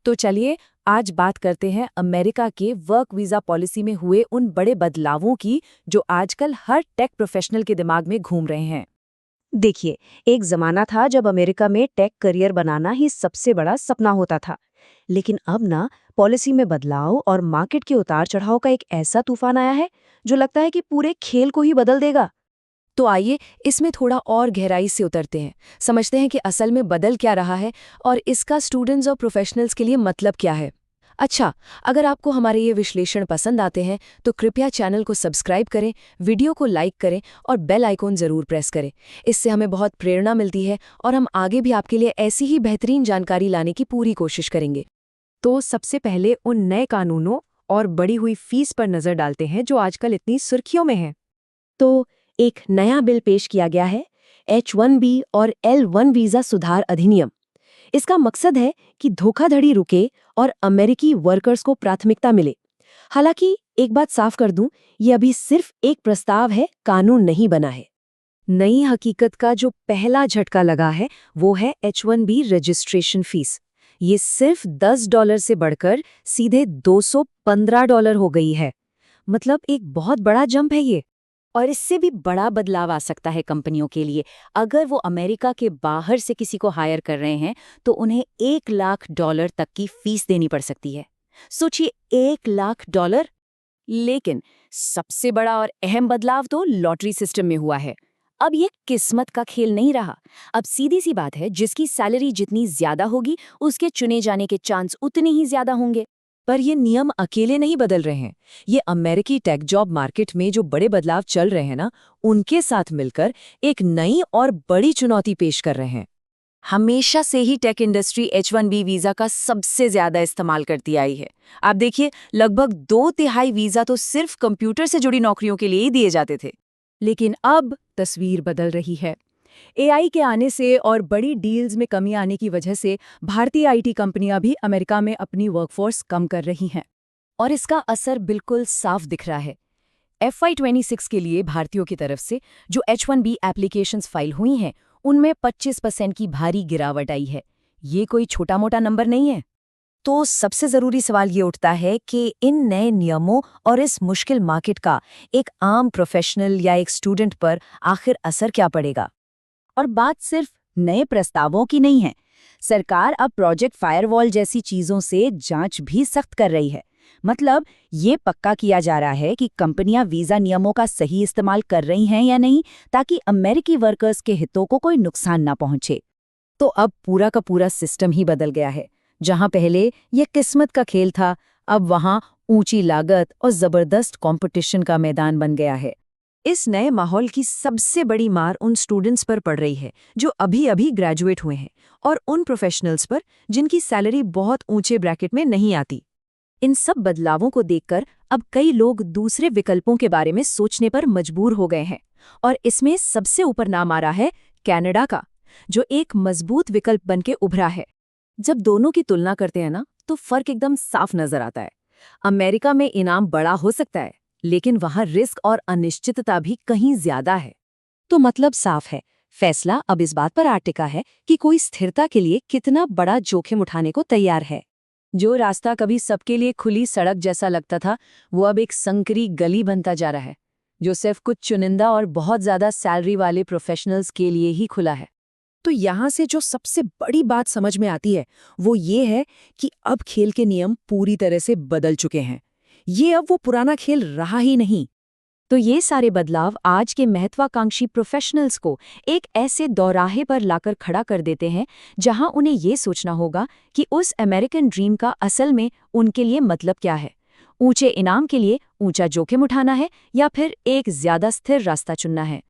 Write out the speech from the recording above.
तो चलिए आज बात करते हैं अमेरिका के वर्क वीज़ा पॉलिसी में हुए उन बड़े बदलावों की जो आजकल हर टेक प्रोफेशनल के दिमाग में घूम रहे हैं। देखिए, एक जमाना था जब अमेरिका में टेक करियर बनाना ही सबसे बड़ा सपना होता था। लेकिन अब ना पॉलिसी में बदलाव और मार्केट के उतार चढ़ाव का एक ऐसा तूफान आया है जो लगता है कि पूरे खेल को ही बदल देगा। तो आइए इसमें थोड़ा और गहराई से उतरते हैं, समझते हैं कि असल में बदल क्या रहा है और इसका स्टूडेंट्स और प्रोफेशनल्स के लिए मतलब क्या है। अच्छा, अगर आपको हमारे ये विश्लेषण पसंद आते हैं तो कृपया चैनल को सब्सक्राइब करें, वीडियो को लाइक करें और बेल आइकॉन ज़रूर प्रेस करें। इससे हमें बहुत प्रेरणा मिलती है और हम आगे भी आपके लिए ऐसी ही बेहतरीन जानकारी लाने की पूरी कोशिश करेंगे। तो सबसे पहले उन नए कानूनों और बढ़ी हुई फीस पर नजर डालते हैं जो आजकल इतनी सुर्खियों में है। तो एक नया बिल पेश किया गया है, H-1B और L-1 वीजा सुधार अधिनियम। इसका मकसद है कि धोखाधड़ी रुके और अमेरिकी वर्कर्स को प्राथमिकता मिले। हालांकि एक बात साफ कर दूं, ये अभी सिर्फ एक प्रस्ताव है, कानून नहीं बना है। नई हकीकत का जो पहला झटका लगा है वो है H-1B रजिस्ट्रेशन फीस। ये सिर्फ $10 से बढ़कर सीधे $215 हो गई है। मतलब एक बहुत बड़ा जंप है ये। और इससे भी बड़ा बदलाव आ सकता है कंपनियों के लिए। अगर वो अमेरिका के बाहर से किसी को हायर कर रहे हैं तो उन्हें $1 लाख तक की फीस देनी पड़ सकती है। सोचिए, $1 लाख। लेकिन सबसे बड़ा और अहम बदलाव तो लॉटरी सिस्टम में हुआ है। अब ये किस्मत का खेल नहीं रहा। अब सीधी सी बात है, जिसकी सैलरी जितनी ज्यादा होगी उसके चुने जाने के चांस उतने ही ज्यादा होंगे। पर ये नियम अकेले नहीं बदल रहे हैं। ये अमेरिकी टेक जॉब मार्केट में जो बड़े बदलाव चल रहे हैं ना, उनके साथ मिलकर एक नई और बड़ी चुनौती पेश कर रहे हैं। हमेशा से ही टेक इंडस्ट्री H-1B वीज़ा का सबसे ज्यादा इस्तेमाल करती आई है। आप देखिए, लगभग 2/3 वीज़ा तो सिर्फ कंप्यूटर से जुड़ी नौकरियों के लिए ही दिए जाते थे। लेकिन अब तस्वीर बदल रही है। AI के आने से और बड़ी डील्स में कमी आने की वजह से भारतीय IT कंपनियां भी अमेरिका में अपनी वर्कफोर्स कम कर रही हैं। और इसका असर बिल्कुल साफ दिख रहा है। FY26 के लिए भारतीयों की तरफ से जो H-1B एप्लीकेशंस फाइल हुई हैं, उनमें 25% की भारी गिरावट आई है। ये कोई छोटा मोटा नंबर नहीं है। तो सबसे ज़रूरी सवाल ये उठता है कि इन नए नियमों और इस मुश्किल मार्केट का एक आम प्रोफेशनल या एक स्टूडेंट पर आखिर असर क्या पड़ेगा। और बात सिर्फ नए प्रस्तावों की नहीं है। सरकार अब प्रोजेक्ट फायरवॉल जैसी चीजों से जांच भी सख्त कर रही है। मतलब ये पक्का किया जा रहा है कि कंपनियां वीजा नियमों का सही इस्तेमाल कर रही हैं या नहीं, ताकि अमेरिकी वर्कर्स के हितों को कोई नुकसान ना पहुंचे। तो अब पूरा का पूरा सिस्टम ही बदल गया है। जहां पहले ये किस्मत का खेल था, अब वहां ऊंची लागत और जबरदस्त कंपटीशन का मैदान बन गया है। इस नए माहौल की सबसे बड़ी मार उन स्टूडेंट्स पर पड़ रही है जो अभी अभी ग्रेजुएट हुए हैं, और उन प्रोफेशनल्स पर जिनकी सैलरी बहुत ऊंचे ब्रैकेट में नहीं आती। इन सब बदलावों को देखकर अब कई लोग दूसरे विकल्पों के बारे में सोचने पर मजबूर हो गए हैं, और इसमें सबसे ऊपर नाम आ रहा है कनाडा का, जो एक मजबूत विकल्प बनके उभरा है। जब दोनों की तुलना करते हैं ना, तो फर्क एकदम साफ नजर आता है। अमेरिका में इनाम बड़ा हो सकता है, लेकिन वहां रिस्क और अनिश्चितता भी कहीं ज्यादा है। तो मतलब साफ है, फैसला अब इस बात पर आ टिका है कि कोई स्थिरता के लिए कितना बड़ा जोखिम उठाने को तैयार है। जो रास्ता कभी सबके लिए खुली सड़क जैसा लगता था, वो अब एक संकरी गली बनता जा रहा है, जो सिर्फ कुछ चुनिंदा और बहुत ज्यादा सैलरी वाले प्रोफेशनल्स के लिए ही खुला है। तो यहाँ से जो सबसे बड़ी बात समझ में आती है वो ये है कि अब खेल के नियम पूरी तरह से बदल चुके हैं। ये अब वो पुराना खेल रहा ही नहीं। तो ये सारे बदलाव आज के महत्वाकांक्षी प्रोफेशनल्स को एक ऐसे दौराहे पर लाकर खड़ा कर देते हैं जहां उन्हें ये सोचना होगा कि उस अमेरिकन ड्रीम का असल में उनके लिए मतलब क्या है। ऊंचे इनाम के लिए ऊंचा जोखिम उठाना है या फिर एक ज्यादा स्थिर रास्ता चुनना है।